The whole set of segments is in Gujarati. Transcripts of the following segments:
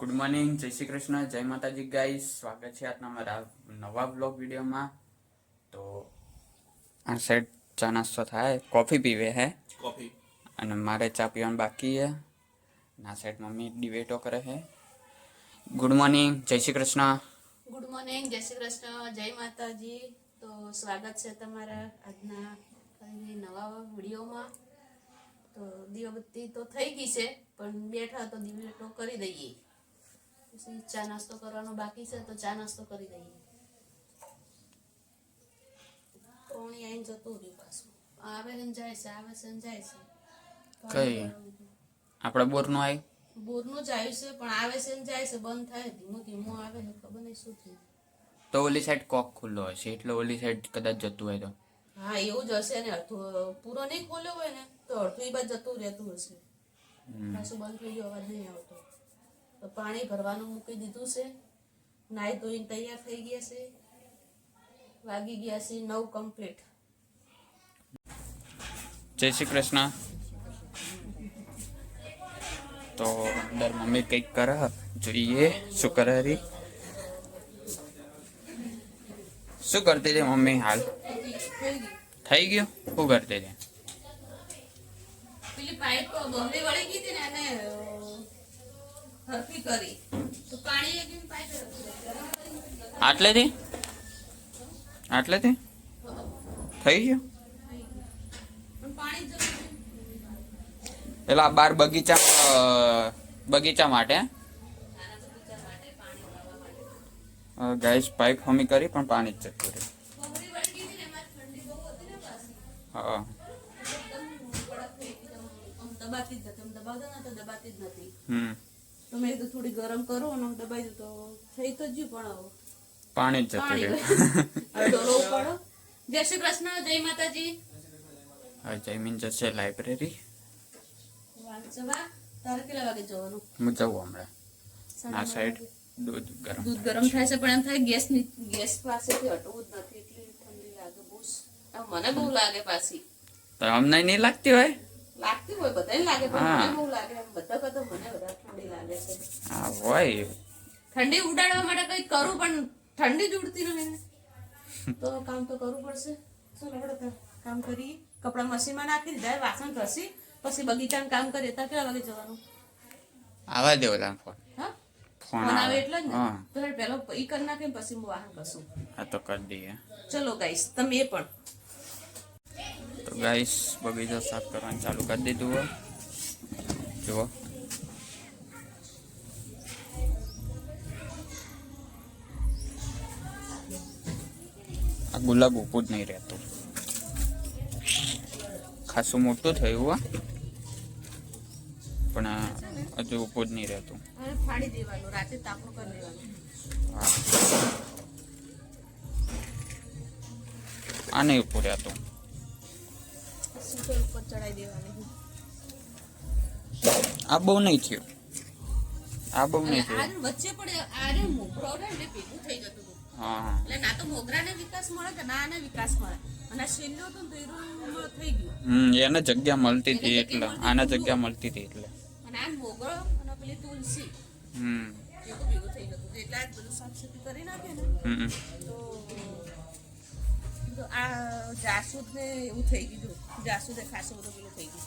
ગુડ મોર્નિંગ, જય શ્રી કૃષ્ણ, જય માતાજી ગાઈસ. સ્વાગત છે આજના મારા નવા બ્લોગ વિડીયોમાં. તો આ સાઈડ ચા નાસ્તો થાય, કોફી પીવે હે કોફી, અને મારે ચા પીવાનું બાકી છે. આ સાઈડ મમ્મી ડિબેટો કરે છે. ગુડ મોર્નિંગ, જય શ્રી કૃષ્ણ. ગુડ મોર્નિંગ, જય શ્રી કૃષ્ણ, જય માતાજી. તો સ્વાગત છે તમારા આજના નવા વિડીયોમાં. તો દીવાબત્તી તો થઈ ગઈ છે, પણ બેઠા તો દીવેટો કરી દઈએ. પછી ચા નાસ્તો કરવાનો બાકી છે, તો ચા નાસ્તો કરી દઈએ. કોણી આવીને જતું રહ્યું પાછું. આવે છે ને જાય છે, આવે છે ને જાય છે. કઈ આપણે બોરનું આવ્યું? બોરનું જ આવ્યું છે, પણ આવે છે ને જાય છે, બંધ થાય ધીમું ધીમું આવે છે, ખબર નહીં શું થયું. તો ઓલી સાઈડ કોક ખુલ્લો હશે, એટલે ઓલી સાઈડ કદાચ જતું હોય તો. હા, એવું જ હશે ને. અડધું પૂરો નહીં ખોલ્યો હોય ને તો અડધું એ બાદ જતું રહેતું હશે. પાછું બંધ થઈ ગયો, અવાજ નહીં આવતો. તો પાણી ભરવાનું મૂકી દીધું છે. નાહી ધોઈને તૈયાર થઈ ગયા છે. વાગી ગયા છે 9 કમ્પ્લીટ. જય શ્રી કૃષ્ણ. તો અંદર મમ્મી કંઈક કરે, જોઈએ શું કરે રહી. શું કરતી હતી મમ્મી હાલ? થઈ ગયું? શું કરતી હતી? પેલી પાઇપ બમણી વળી ગઈ હતી ને, એને હરખી કરી તો પાણી એકદમ પાઇપ આટલેથી થઈ ગયું. પાણી પેલા બાર બગીચા માટે ગાઈસ પાઇપ હમી કરી, પણ પાણી જ જતું રહ્યું. હા, દબાતી જ નથી. દબાવતા ને તો દબાતી જ નથી. તો મેં કીધું થોડી ગરમ કરો અને દબાઈ દઉં તો થઈ તો ગયું, પણ પાણી જ જતું રહ્યું. ડોલો ઉપાડો. જય શ્રી કૃષ્ણ, જય માતાજી. હવે જયમીન જશે લાઇબ્રેરી. તારે કેટલા વાગે જવાનું? હું જવું હમણાં. આ સાઈડ દૂધ ગરમ થાય છે, પણ એમ થાય ગેસ પાસેથી હટવું જ નથી. એટલી ઠંડી લાગે બહુ. મને બહુ લાગે પાછી. તો અમને નહીં લાગતી હોય? લાગતી હોય, બધાને લાગે, પણ મને બહુ લાગે. બધા કરતા મને વધારે ઠંડી લાગે છે. હા હોય. ઠંડી ઉડાડવા માટે કઈ કરું, પણ ઠંડી જ ઉડતી નથી ને. તો કામ તો કરવું પડશે. શું આપણે કામ કરીએ? કપડા મશીનમાં નાખી દીધા, વાસણ ઘસી પછી બગીચાનું કામ કરીએ. તો કેટલા વાગે જવાનું? આવા દેવો તાર ફોન. હા, ફોન આવે એટલે જ ને. તો પેલો ઈ કરી નાખે, પછી હું વાહન ઘસું. હા, તો કરી દઈએ. ચલો ગાઈસ, તમે પણ. તો ગાઈસ બગીચો સાફ કરવાનું ચાલુ કરી દીધું હોય. જુઓ, આ ગુલાબ ઊભું જ નહીં રહેતું. ખાસું મોટું થયું હો, પણ હજુ ઊભું જ નહીં રહેતું. ફાડી દેવાનું, રાતે તાપણું કરી દેવાનું. આ નહીં ઊભું રહેતું. ઉપર ચડાઈ દેવાનું. આ બહુ નહીં થયું. વચ્ચે પડે આરે મોગરો ને ભેગું થઈ જતું હતું. એટલે ના તો મોગરાને વિકાસ મળે કે ના આને વિકાસ મળે. અને આ શેલ્યો હતો ને તો એનો થઈ ગયું. એને જગ્યા મળતી હતી એટલે, આને જગ્યા મળતી હતી એટલે. અને આ મોગરો અને પેલી તુલસી ભેગું થઈ જતું. એટલે આ બધું સાફ સફાઈ કરી નાખે ને તો આ જાસૂદ ને એવું થઈ ગયું. જાસૂદ ખાસો બધો પેલું થઈ ગયું.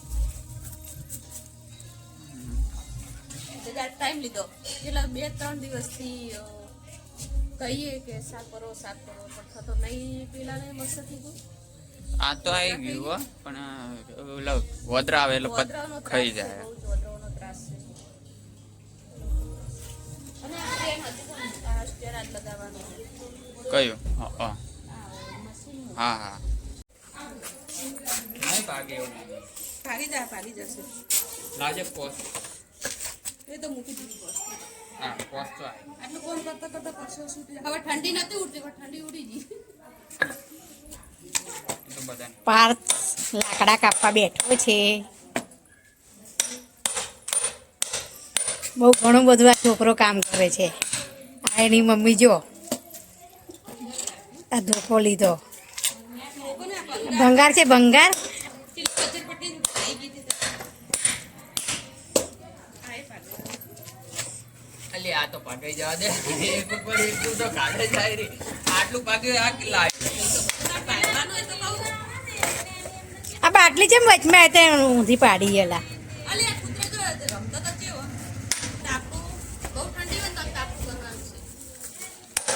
ટાઈમ લીધો. એટલે 2-3 દિવસથી કહીએ કે સાફ કરો, પણ થતો નહીં. પેલા ને મસ્ત થઈ ગયું. આ તો આવી ગયું હો, પણ વદરા આવે એટલે ખાઈ જાય. વદરાનો ત્રાસ છે. અને આ સ્ટેરાજ લગાવવાનું. કયું? હા. ભાગી જશે. લાજે પોસ્ટ. એ તો મૂકી દીધી પોસ્ટ. હા, પોસ્ટ તો આવી. આટલું કોમ કરતા પછી શું થયું? હવે ઠંડી નથી ઉડતી, પણ ઠંડી ઉડી ગઈ. પાર્થ લાકડા કાપવા બેઠો છે. બહુ ઘણું બધું આ છોકરો કામ કરે છે. આ એની મમ્મી જો આ ધોકો લીધો. ભંગાર છે, ભંગાર. અલે આ તો પાકી જવા દે એક ઉપર એક તો કાઢે જાય રે આટલું પાક્યું આ કેટલા પાડવાનું હોય તો કહું. આ બાટલી જેમ વચમાં હતી ઊંધી પાડી ગયેલા અલી આ કૂતરો જો રમતો તો કેવો તાપું બહુ ઠંડી હોય તો તાપું કરવાનું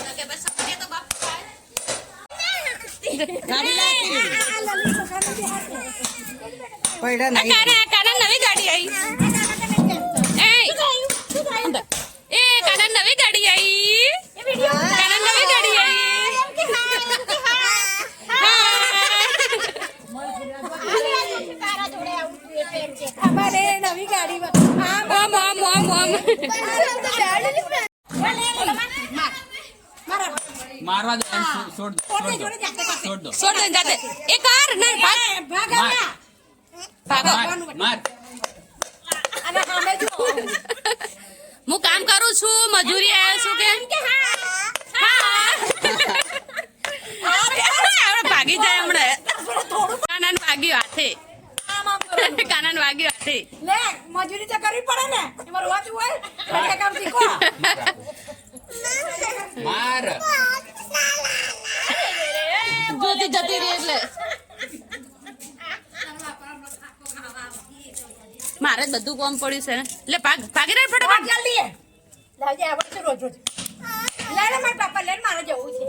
છે કે બસ સપને તો બાપ થાય. કાના નવી ગાડી આવી એ કાના નવી ગાડી આવી કાના નવી ગાડી અમારે નવી ગાડી મારવા દે છોડ દો છોડ દે જાતે એ કાર ના ભાગ માર હું કામ કરું છું મજૂરી આવ્યો છું કે ભાગી જાય હમણાં કાનાને વાગ્યું હાથે કાનાને વાગ્યું હાથે લે મજૂરી તો કરવી પડે ને એમાં રોજ હોય ઘરે કામ શીખો માર જોતી જતી રહી એટલે મારે જ બધું કોમ પડ્યું છે ને એટલે ભાગી રહી ફટાફટ જલ્દી લાવજે આવડે રોજ રોજ લે લે મારા પાપા લે મારે જવું છે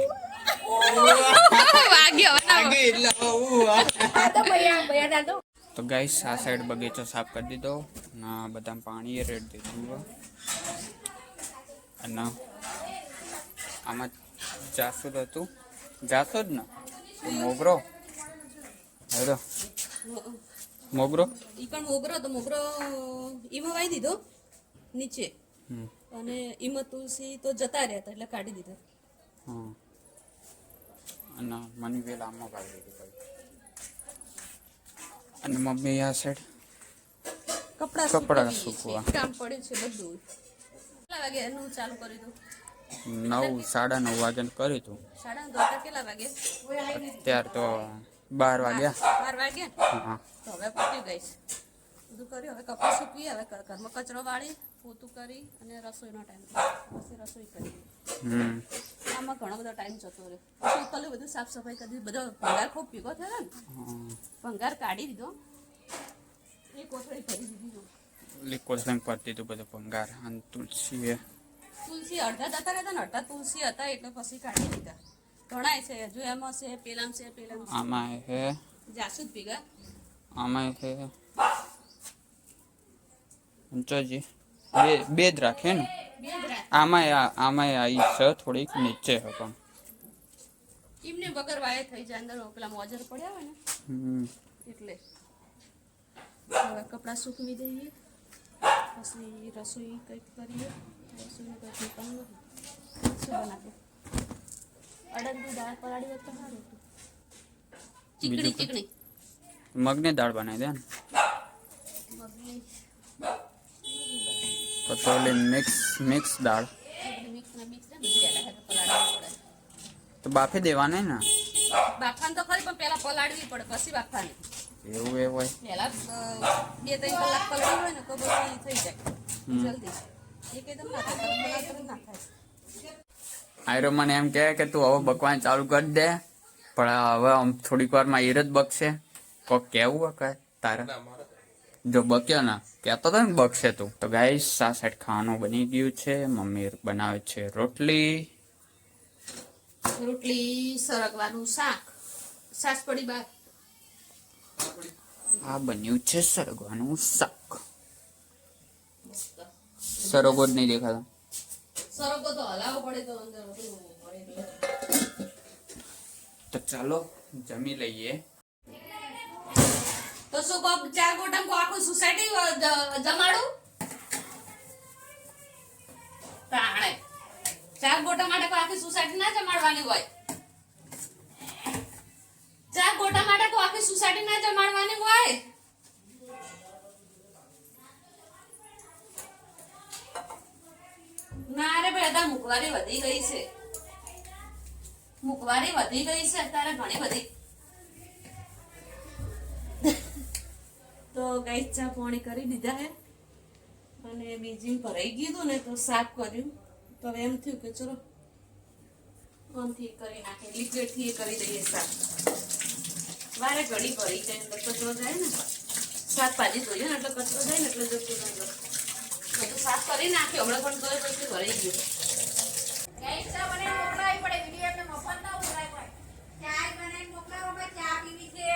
વાગ્યો એટલે આ તો ભૈયા દાદો તો ગાઈસ આ સાઈડ બગીચો સાફ કરી દીધો ના બધા પાણી રેડ દીધું અને આમાં જાસૂદ હતું જાસૂદ ને મોગરો હેરો મોગરો ઈ પણ મોગરો તો મોગરો ઈમાં વાઈ દીધો નીચે અને ઈમાં તુલસી તો જતા રહ્યા હતા એટલે કાઢી દીધો. હા અને મની વેલ આમાં કાઢી દીધું અને મમ્મી આ સાઈડ કપડાં સૂકવા કામ પડ્યું છે બધું. કેટલા વાગે એનું ચાલુ કરી દઉં 9:30 વાગ્યાનું કર્યું હતું 9:30 કેટલા વાગે ત્યાર તો 12 વાગ્યા 12 વાગ્યા હા તો હવે પતી ગઈ છે બધું કર્યું હવે કપડાં સૂકવી હવે ઘરમાં કચરો વાળી પોતું કરી અને રસોઈનો ટાઈમ પછી રસોઈ કરી આમાં ઘણો બધો ટાઈમ જતો રહ્યો પછી પેલું બધું સાફ સફાઈ કરી બધો ભંગાર ખૂબ ભેગો થયો ને ભંગાર કાઢી દીધો એ કોથળી ભરી દીધી કોથળીમાં પતી હતું બધું ભંગાર અને તુલસી અડધા જતા રહેતા ને અડધા તુલસી હતા એટલે પછી કાઢી દીધા ઘણાય છે હજુ એમાં છે પેલામ છે આમાં હે જાસૂદ ભેગા આમાં હે અંચોજી બે જ રાખે ને બે જ રાખ આમાં આવી છે થોડીક નીચે છે પણ એમને વગર વાય થઈ જાય અંદર પેલા મોજર પડ્યા હોય ને એટલે હવે કપડાં સૂકવી દઈએ પછી રસોઈ કંઈક કરીએ રસોઈનું કંઈક નીકળવું નથી શું બનાવે અડદની દાળ પલાળી હોય તો સારું હતું ચીકણી મગની દાળ બનાવી દે ને મગની પતોલી મિક્સ દાળ મિક્સ ને પલાળવી પડે તો બાફી દેવાની ને બાફાને તો ખરી પણ પેલા પલાળવી પડે પછી બાફાને એવું એ હોય પેલા 2-3 કલાક પલાળી હોય ને તો બધી થઈ જાય જલ્દી એક એકદમ ના થાય ના થાય આયરો મને એમ કહે કે તું હવે બકવાન ચાલુ કરી દે પણ હવે આમ થોડીક વારમાં ઈર જ બકશે કોક કેવું કે તારે જો બક્યો ને કહેતો તો ને બકશે તું તો ગાઈસ આ સાઈડ ખાવાનું બની ગયું છે મમ્મી બનાવે છે રોટલી સરગવાનું શાક સાસ પડી બાર આ બન્યું છે સરગવાનું શાક સરગો જ નહીં દેખાતો સરગવો તો હલાવવો પડે તો અંદર તો ચાલો જમી લઈએ તો શું કોક 4 ગોટામાં કો આખું સોસાયટી જમાડું તાણે 4 ગોટા માટે કો આખી સોસાયટી ના જમાડવાની હોય 4 ગોટા માટે કો આખી સોસાયટી ના જમાડવાની હોય ના રે ભાઈ અત્યારે મુકવારી વધી ગઈ છે અત્યારે ઘણી બધી તો ગાઈસ ચા પાણી કરી દીધા હે અને બીજી ભરાઈ ગયું હતું ને તો સાફ કર્યું તો હવે એમ થયું કે ચલો ઓનથી કરી નાખીએ લિક્વિડથી કરી દઈએ સાફ વારે ઘડી ભરી જાય એટલે કચરો જાય ને શાકભાજી ધોઈએ ને એટલે કચરો જાય ને એટલે જતું ના જાય મેં તો સાફ કરી નાખ્યો હમણાં પણ તો પછી ભરાઈ ગયું ગાઈસ ચા બનાવીને મોકલાવી પડે વિડિયો એમને મફત ના ઉતરાય પડે ચા બનાવીને મોકલાવો અમે ચા પીવી છે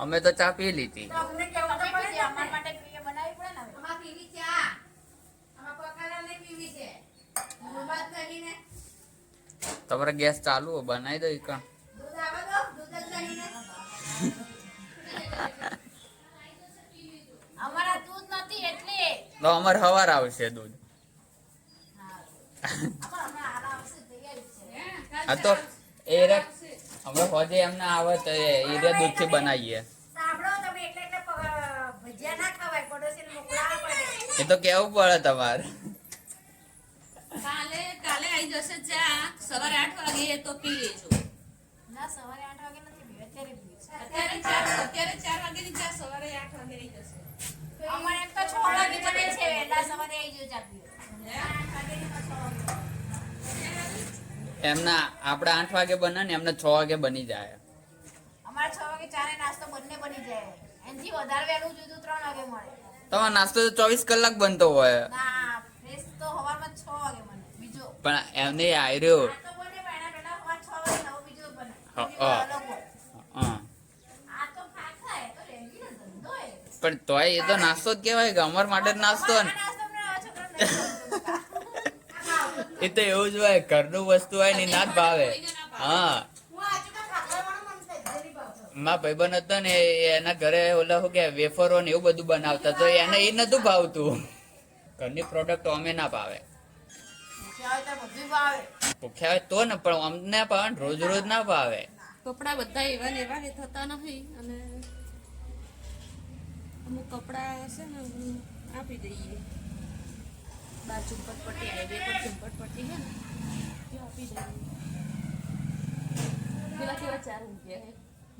અમે તો ચા પી લીધી તો અમને કેવું તો પડે અમાર માટે પીએ બનાવી પડે ને અમાર પીવી ચા અમાર પકાલા ને પીવી છે મોબાઈલ કરીને તમારે ગેસ ચાલુ હો બનાવી દો ઈકણ દૂધ આવે તો દૂધ જ કરીને અમારા દૂધ નથી એટલે તો અમારે સવાર આવશે દૂધ હા તો એ રે હમણાં હોજે એમને આવે તો એ રે દૂધથી બનાવીએ સાંભળો તમે એટલે ભજીયા ના ખવાય પડોશીને મોકલાવા પડે એ તો કેવું પડે તમારે કાલે આવી જશે ચા સવારે 8 વાગે તો પી લેજો ના સવારે 8 વાગે નથી પીવી અત્યારે પીવી અત્યારે 4 વાગેની ચા સવારે 8 વાગે આવી જશે અમારે એમ તો 6 વાગે જમે છે વહેલા સવારે આવી ગયો ચા પીવો 8 વાગે ની 6 વાગે એમના આપણે 8 વાગે બને ને એમને 6 વાગે બની જાય અમારે 6 વાગે ચાને નાસ્તો બંને બની જાય એનથી વધારે વહેલું જોઈતું 3 વાગે મળે તમારો નાસ્તો તો 24 કલાક બનતો હોય ના ફ્રેશ તો સવારમાં 6 વાગે બને બીજો પણ એમને આયર્યો આ તો બને પણ એના પહેલા સવાર 6 વાગે નવો બીજો બને હા, બીજો હા. અલગ હોય હા આ તો ખાય તો રેંગી ને ધંધો હે પણ તોય એ તો નાસ્તો જ કહેવાય કે અમાર માટે જ નાસ્તો ને આ નાસ્તો મને આવા છોકરા નહીં એ તો એવું જ હોય ઘરનું વસ્તુ હોય ને ઈ ના જ ભાવે હા હું આ ચૂકા ખાખરાવાળો મન થાય જરી ભાવતો મારા ભાઈબંધ હતો ને એના ઘરે ઓલા શું કે વેફરો ને એવું બધું બનાવતા તો એને એ નતું ભાવતું ઘરની પ્રોડક્ટ અમે ના ભાવે ક્યાં તો બધું ભાવે ભૂખ્યા હોય તો ને પણ અમને ભાવે ને રોજ રોજ ના ભાવે કપડા બધા એવા ને એવા થતા નથી અને અમુક કપડા છે ને આપી દઈએ બાર ઝુંપટપટ્ટી હાઈવે પર ઝુંપટપટ્ટી છે ને એ આપી દઈએ પેલા કેવા 4 રૂપિયા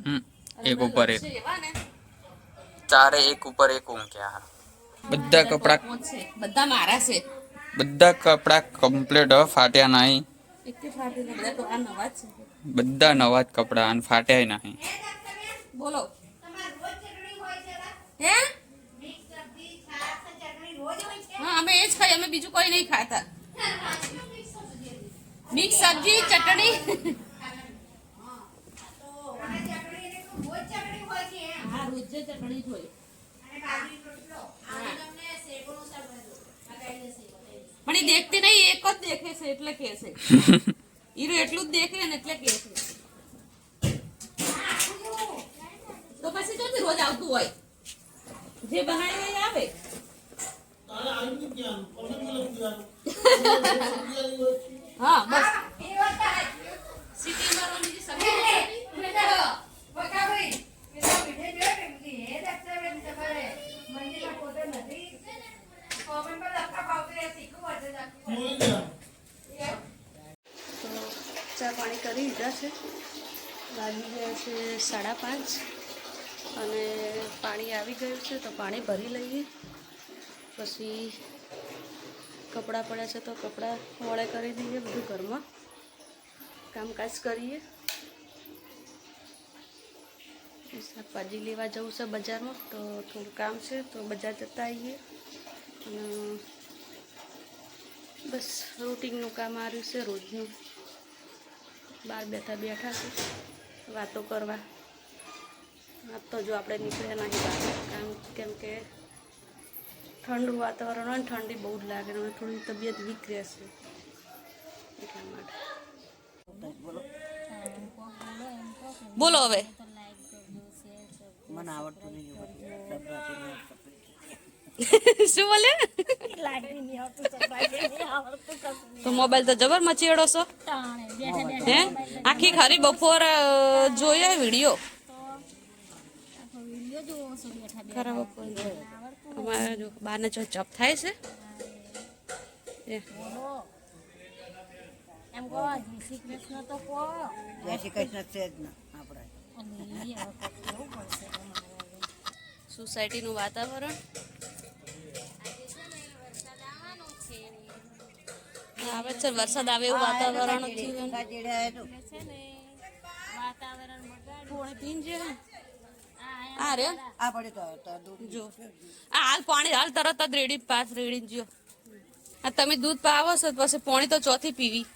છે એક ઉપર એક છે એવા ને ચારે એક ઉપર એક ઊંઘ્યા બધા કપડા ટોપમાં છે બધા મારા છે બધા કપડા કમ્પ્લીટ ફાટ્યા નહીં એક કે ફાટી બધા તો આ નવા જ છે બધા નવા જ કપડા અને ફાટ્યા નહીં બોલો તમારે રોજ ચટણી હોય છે હે મિક્સ સબ્જી છાશ ને ચટણી રોજ હોય છે હા અમે એ જ ખાઈએ અમે બીજું કોઈ નહીં ખાતા મિક્સ સબ્જી ચટણી તો અને ચટણી એટલે તો રોજ ચટણી હોય છે એમ હા રોજ ચટણી જ હોય અને બાજરી રોટલો આજે તમને શેકોનું શાક બનાવ્યું બતાવી દેશે પણ એ દેખતી નહીં એક જ દેખે છે એટલે કે છે હીરો એટલું જ દેખે ને એટલે કે છે તો પછી જોતી રોજ આવતું હોય જે બનાવી હોય એ આવે હા બસ એ વાત થાય સિટીમાં રોજ સબ્જી ચા પાણી કરી લીધા છે વાગી ગયા છે 5:30 અને પાણી આવી ગયું છે તો પાણી ભરી લઈએ પછી કપડાં પડ્યા છે તો કપડાં વળે કરી દઈએ બધું ઘરમાં કામકાજ કરીએ શાકભાજી લેવા જવું છે બજારમાં તો થોડું કામ છે તો બજાર જતા આવીએ અને બસ રૂટિનનું કામ આવ્યું છે રોજનું બહાર બેઠા છે વાતો કરવા આજ તો જો આપણે નીકળ્યા નહીં બહાર કામ કેમ કે ઠંડુ વાતાવરણ હોય ને ઠંડી બહુ જ લાગે અને થોડી તબિયત વીક રહેશે એટલા માટે બોલો હવે મને આવડતું નહીં શું બોલે તો મોબાઈલ તો જબર મચેડો છો હે આખી ખારી બપોર જોયા વિડીયો ખરા બપોર અમારે જો બારને જો ચપ થાય છે એમ કહો જય શ્રી કૃષ્ણ તો કહો જય શ્રી કૃષ્ણ છે જ ને આપણે સોસાયટીનું વાતાવરણ આવે છે વરસાદ આવે એવું વાતાવરણ થયું કા ચેડે આયો તો પોણી પીન છે આ રે આ પડે તો દૂધ જો આ હાલ પાણી હાલ તરત જ રેડી પાસ રેડી જો આ તમે દૂધ પાવો છો તો પછી પાણી તો ચોથી પીવી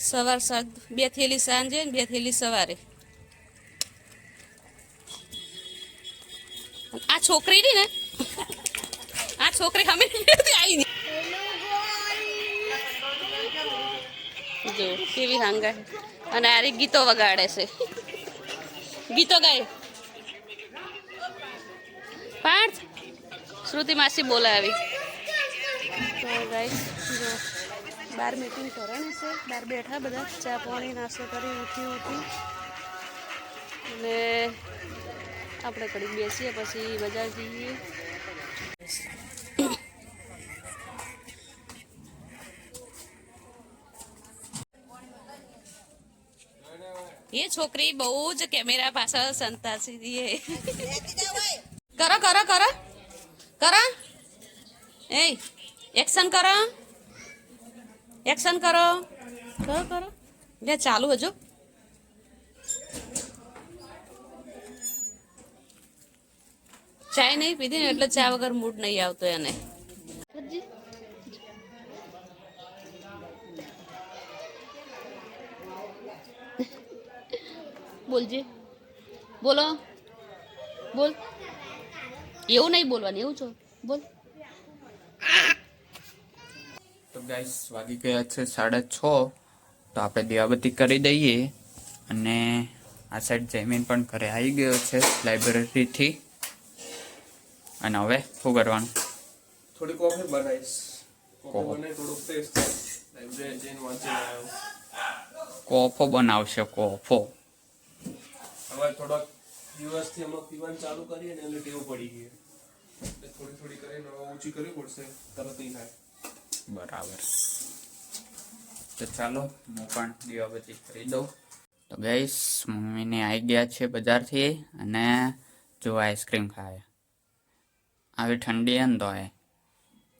સવાર સાંજ 2 થેલી સાંજે ને 2 થેલી સવારે આ છોકરી ની ને આ છોકરી અમે આવી ની જો કેવી હાંગા અને આરી ગીતો વગાડે છે ગીતો ગાય પાંચ શ્રુતિ માસી બોલાવી તો ગાઈસ જો બાર મીટિંગ કરવાની છે બાર બેઠા બધા ચા પાણી નાસ્તો કરી ઉઠી અને આપણે કડી બેસીએ પછી બજાર જઈએ એ છોકરી બહુ જ કેમેરા પાછળ સંતાસી દીએ કરો કરો કરો કરો એ એક્શન કરો એક્શન કરો કરો કરો લે ચાલુ હજુ ચાય નહીં પીધી ને એટલે ચા વગર મૂડ નહીં આવતો એને બોલજે બોલો બોલ એવું નહીં બોલવાનું એવું છો બોલ તો ગાઈસ વાગી ગયા છે 6:30 તો આપણે દીવાબત્તી કરી દઈએ અને આ સાઈડ જમીન પણ ઘરે આવી ગયો છે લાઇબ્રેરીથી અને હવે શું કરવાનું થોડી કોફી બનાવીશ કોફી બનાવી થોડુંક ટેસ્ટ લાઇબ્રેરી જઈને વાંચીને આવ્યો કોફો બનાવશે કોફો હવે થોડાક દિવસથી અમે પીવાનું ચાલુ કરીએ ને એટલે ટેવ પડી ગઈ એટલે થોડી થોડી કરીને ઓછી કરવી પડશે તરત નહીં થાય બરાબર તો ચાલો હું પણ દીવાબત્તી કરી દઉં તો ગાઈસ મમ્મીને આવી ગયા છે બજારથી અને જો આઈસ્ક્રીમ ખાય આવી ઠંડી હે ને તો એ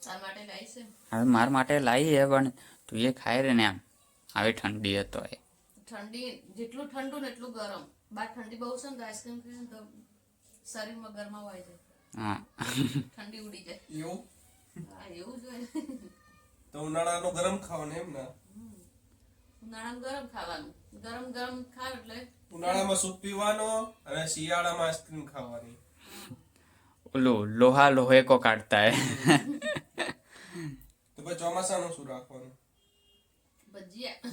તાર માટે લાઈ છે હવે મારા માટે લાવી હે પણ તું એ ખાય રે ને એમ આવી ઠંડી હતો એ ઠંડી જેટલું ઠંડુ ને એટલું ગરમ બાર ઠંડી બહુ છે ને તો આઈસ્ક્રીમ ખાઈએ ને તો શરીરમાં ગરમાવ આવી જાય હા ઠંડી ઉડી જાય એવું હા એવું જ હોય તો ઉનાળાનું ગરમ ખાવાનું એમ ને ઉનાળામાં ગરમ ખાવાનું ગરમ ગરમ ખાવ એટલે ઉનાળામાં સૂપ પીવાનો અને શિયાળામાં આઈસ્ક્રીમ ખાવાની ઓલું લોહા લોહે કો કાટતા હે તો પછી ચોમાસાનું શું રાખવાનું ભજીયા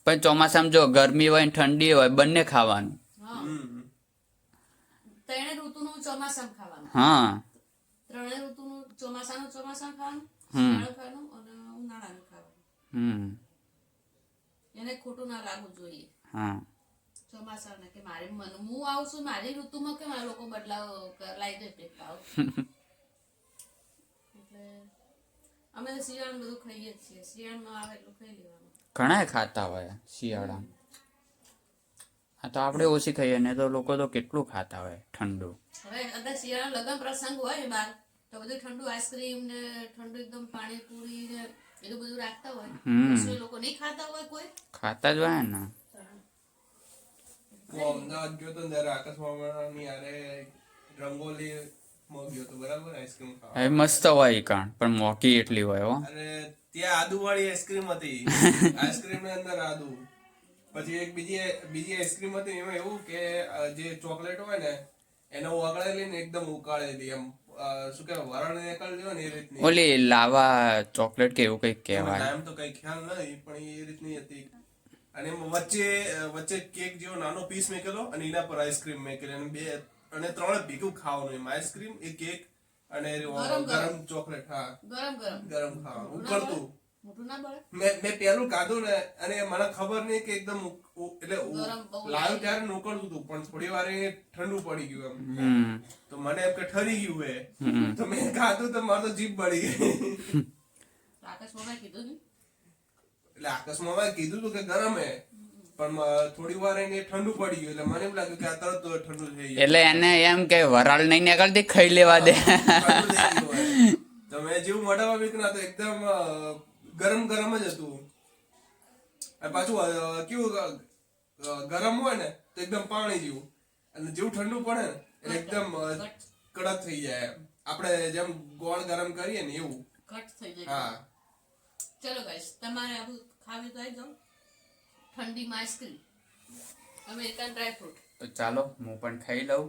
પણ ચોમાસામાં જો ગરમી હોય ને ઠંડી હોય બંને ખાવાનું હા ત્રણે ઋતુનું ચોમાસામાં ખાવાનું હા ત્રણે ઋતુનું ચોમાસાનું ખાવાનું શિયાળાનું ખાવાનું અને ઉનાળાનું ખાવાનું એને ખોટું ના લાગવું જોઈએ હા ચોમાસાને કે મારે હું આવું છું મારી ઋતુમાં કે મારા લોકો બદલાવ લાવી દે પેટ ભાવ એટલે અમે તો શિયાળામાં બધું ખાઈએ જ છીએ શિયાળામાં આવે એટલું ખાઈ લેવાનું ઘણા ખાતા હોય શિયાળામાં આ તો આપણે ઓછી ખાઈએ ને તો લોકો તો કેટલું ખાતા હોય ઠંડુ હવે અત્યારે શિયાળામાં લગ્ન પ્રસંગ હોય ને બહાર તો બધું ઠંડુ આઈસ્ક્રીમ ને ઠંડુ એકદમ પાણીપુરી ને એટલું બધું રાખતા હોય પછી એ લોકો નહીં ખાતા હોય કોઈ ખાતા જ હોય ને હું અમદાવાદ ગયો તો ત્યારે આકાશ મામાની હારે રંગોલી માં ગયો તો બરાબર આઈસ્ક્રીમ ખાવા એ મસ્ત હોય કાણ પણ મોકી એટલી હોય હો અરે ત્યાં આદુ વાળી આઈસ્ક્રીમ હતી આઈસ્ક્રીમ ની અંદર આદુ પછી એક બીજી આઈસ્ક્રીમ હતી એમાં એવું કે જે ચોકલેટ હોય ને એને ઓગળેલી ને એકદમ ઉકાળી દી એમ શું કહેવાય વરણ નીકળી જાય ને એ રીતની ઓલી લાવા ચોકલેટ કે એવું કઈક કહેવાય નામ તો કઈ ખ્યાલ નહીં પણ એ રીતની હતી અને એમાં વચ્ચે કેક જેવો નાનો પીસ મેકેલો અને એના પર આઈસ્ક્રીમ મેકેલી અને ત્રણે ભેગું ખાવાનું એમ આઈસ્ક્રીમ એ કેક અને ગરમ ચોકલેટ હા ગરમ ખાવાનું ઉકળતું મોટું ના બળે મેં પેલું ખાધું ને અને મને ખબર નહીં કે એકદમ એટલે લાવ્યું ત્યારે ઉકળતું હતું પણ થોડી વાર એ ઠંડુ પડી ગયું એમ તો મને એમ કે ઠરી ગયું હે તો મેં ખાધું તો મારે તો જીભ બળી ગઈ આકાશ મામાએ કીધું ને એટલે આકાશમાં કીધું હતું કે ગરમ હે પણ થોડી વાર એને ઠંડુ પડી ગયું એટલે મને એમ લાગ્યું કે આ તરત ઠંડુ થઈ ગયું. એટલે એને એમ કે વરાળ નહીં નીકળતી ખાઈ લેવા દે. ઠંડુ થઈ ગયું હોય. તો મેં જેવું મોઢામાં મૂક્યું તો એકદમ ગરમ ગરમ જ હતું. અને પાછું કેવું ગરમ હોય ને તો એકદમ પાણી જેવું, અને જેવું ઠંડુ પડે ને એટલે એકદમ કડક થઈ જાય. આપણે જેમ ગોળ ગરમ કરીએ ને એવું. કટ થઈ જાય. હા, ચલો ગાઈસ, તમારે આવું ખાવી તો આવી જાઓ. ઠંડીમાં આઈસ્ક્રીમ, અમેરિકન ડ્રાય ફ્રૂટ. તો ચાલો હું પણ ખાઈ લઉં.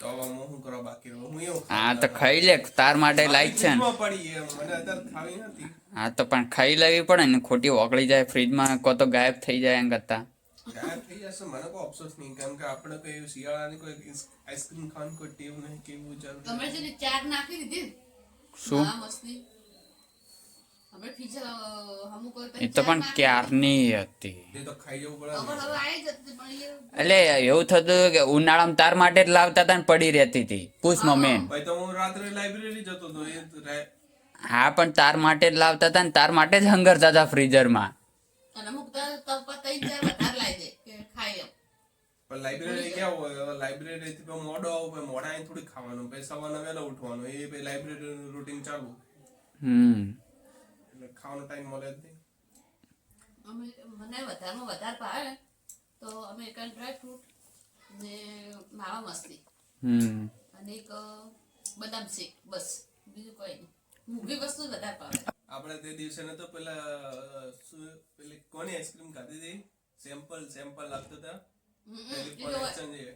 તો હવે હું શું કરવા બાકી રહ્યું? હું એવું હા તો ખાઈ લે, તાર માટે લાઈક છે ને. ફ્રીજમાં પડી એમ, મને અત્યારે ખાવી નથી. હા તો પણ ખાઈ લેવી પડે ને, ખોટી ઓગળી જાય ફ્રીજમાં, કો તો ગાયબ થઈ જાય એમ કરતા. ગાયબ થઈ જશે મને કોઈ અફસોસ નહીં, કેમ કે આપણે કોઈ શિયાળાની કોઈ આઈસ્ક્રીમ ખાવાની કોઈ ટેવ નહીં, કેવું જરૂર તમે છે ને ચાર નાખી દીધી ને? શું? હા, મસ્તી. અમે પીઝા અમુક વાર એ તો પણ ક્યારની હતી. એ તો ખાઈ જવું પડે ખબર ને. હવે આવી જતી પણ એટલે એવું થતું હતું કે ઉનાળામાં તાર માટે જ લાવતા હતા ને પડી રહેતી હતી પૂછમાં મેન. ભાઈ તો હું રાત્રે લાઇબ્રેરી જતો હતો હા પણ તાર માટે જ લાવતા હતા ને તાર માટે જ હંગરતા હતા ફ્રીઝરમાં. અને અમુક તો તપા ત્રણ ચાર વધારે લાવી દે કે ખાય એમ. પણ લાઇબ્રેરી ક્યાં હોય? લાઇબ્રેરી થી મોડો આવું, પછી મોડા આવીને થોડી ખાવાનું, પછી સવારના વહેલા ઉઠવાનું, એ પછી લાઇબ્રેરી રૂટીન ચાલુ, એટલે ખાવાનો ટાઈમ મળે જ નહીં. અમે મને વધારેમાં વધારે ભાવે તો અમેરિકન ડ્રાય ફ્રૂટ ને માવા મસ્તી અને એક બદામ શેક, બસ બીજું કોઈ નહીં. મૂંગી વસ્તુ જ વધારે ભાવે. આપણે તે દિવસે ને તો પેલા પેલી કોની આઈસ્ક્રીમ ખાધી હતી? સેમ્પલ લાગતા હતા. ટેલિફોન એક્સચેન્જ એ.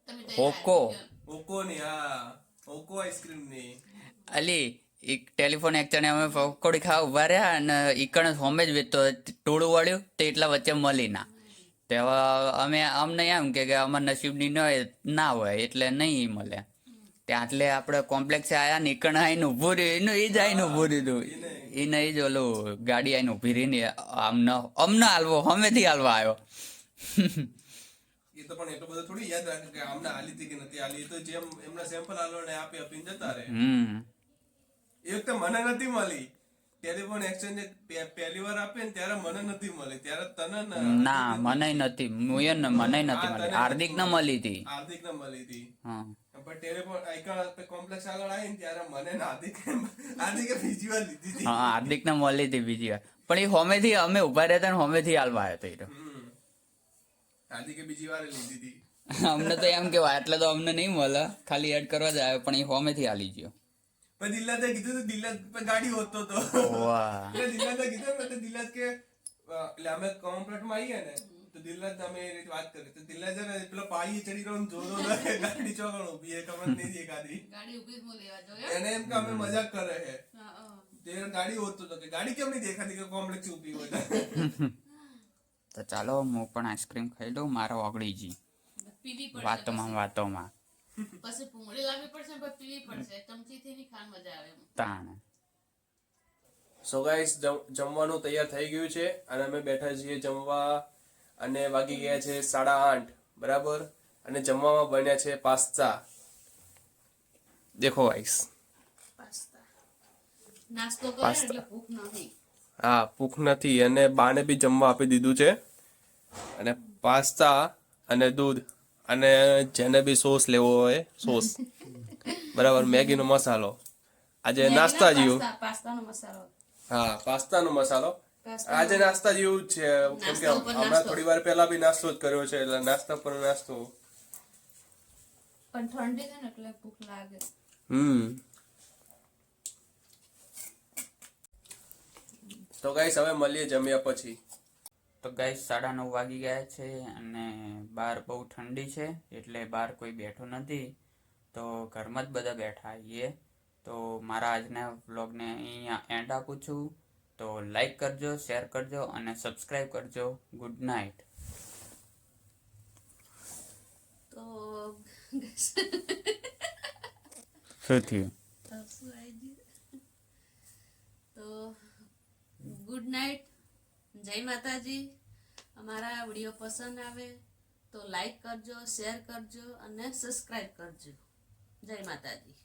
તમે તો હોકો. ઓકોની, હા, ઓકો આઈસ્ક્રીમ ની. અલી એક ટેલિફોન એક્ચરને અમે પકોડી ખાવા ઉભા રહ્યા અને ઈકણ હોમે જ વેચતો ટોળું વળ્યું તો એટલા વચ્ચે મળી ના. તો અમે અમને એમ કે અમારા નસીબની ના હોય એટલે નહીં મળે. ત્યાં એટલે આપણે કોમ્પ્લેક્સે આવ્યા ને ઈકણ આવીને ઊભું રહ્યું, એનું એ જ આવીને ઊભું રહ્યું. એને જ ઓલું ગાડી આવીને ઊભી રહીને અમને હાલવો હમેથી હાલવા આવ્યો. એ તો પણ એટલું બધું થોડી યાદ રાખે કે આમને આલી હતી કે નથી આલી. એ તો જેમ એમના સેમ્પલ આલો ને આપી આપીને જતા રહે. એ વખતે મને નથી મળી ટેલિફોન એક્સચેન્જ. પહેલી વાર આપે ને ત્યારે મને નથી મળી, ત્યારે તને ના મને નથી, મને નથી મળી, હાર્દિક ને મળી હતી. હાર્દિક ને મળી હતી. હા પણ ટેલિફોન આઈકન કોમ્પ્લેક્સ આગળ આવી ને ત્યારે મને ને હાર્દિકે બીજી વાર લીધી હતી. હા હાર્દિક ને મળી હતી બીજી વાર, પણ એ હોમેથી અમે ઉભા રહેતા ને હોમેથી હાલવા આવ્યો હતો. હાર્દિકે બીજી વાર લીધી હતી. અમને તો એમ કેવાય એટલે તો અમને નહીં મળે, ખાલી એડ કરવા જ આવ્યો, પણ એ હોમેથી હાલી ગયો. પણ દિલ્લાતે કીધું તો દિલ્લાત ગાડી હોતો તો વાહ. એટલે દિલ્લાતે કીધું ને તો દિલ્લાત કે એટલે અમે કોમ્પ્લેટમાં આવીએ ને તો દિલ્લાત અમે એ રીતે વાત કરી તો દિલ્લાત છે ને પેલો પાઈ ચડી ગયો જોરો ગાડી ચોકણ ઉભી એ ખબર નહીં દેખાતી. ગાડી ઉભી જ હું લેવા જોયો. એને એમ કે અમે મજાક કરે છે. હા, હા. તે ગાડી હોતો તો કે ગાડી કેમ નહીં દેખાતી કે કોમ્પ્લેક્સ ઉભી હોય. તો ચાલો હું પણ આઈસ્ક્રીમ ખાઈ લઉં, મારો ઓગળી જી પીવી પડશે વાતોમાં. પછી પૂંગળી લાવવી પડશે ને પછી પીવી પડશે. ચમચીથી નહીં ખાવાની મજા આવે એમ. તાણ સો ગાઈસ જમવાનું તૈયાર થઈ ગયું છે અને અમે બેઠા છીએ જમવા અને વાગી ગયા છે 8:30 બરાબર. અને જમવામાં બન્યા છે પાસ્તા. દેખો ગાઈસ, પાસ્તા નાસ્તો કરે એટલે ભૂખ નથી. હા ભૂખ નથી અને બાને બી જમવા આપી દીધું છે. અને પાસ્તા અને દૂધ અને જેને બી સોસ લેવો હોય સોસ બરાબર. મેગીનો મસાલો આજે નાસ્તા જેવું. પાસ્તાનો મસાલો. હા પાસ્તાનો મસાલો આજે નાસ્તા જેવું જ છે, કેમ કે નાસ્તા ઉપર હમણાં નાસ્તો. થોડી વાર પહેલા બી નાસ્તો જ કર્યો છે એટલે નાસ્તા પર નાસ્તો. પણ ઠંડી છે ને એટલે ભૂખ લાગે. તો ગાઈસ હવે મળીએ જમ્યા પછી. તો ગાઈસ 9:30 વાગી ગયા છે અને બહાર બહુ ઠંડી છે એટલે બહાર કોઈ બેઠું નથી, તો ઘરમાં જ બધા બેઠા આવીએ. તો મારા આજના વ્લોગને અહીંયા એન્ડ આપું છું. તો લાઈક કરજો, શેર કરજો અને સબસ્ક્રાઈબ કરજો. Good night. તો શું થયું? તો ગુડ નાઇટ, જય માતાજી. અમારા વિડીયો પસંદ આવે તો લાઈક કરજો, શેર કરજો અને સબસ્ક્રાઈબ કરજો. જય માતાજી.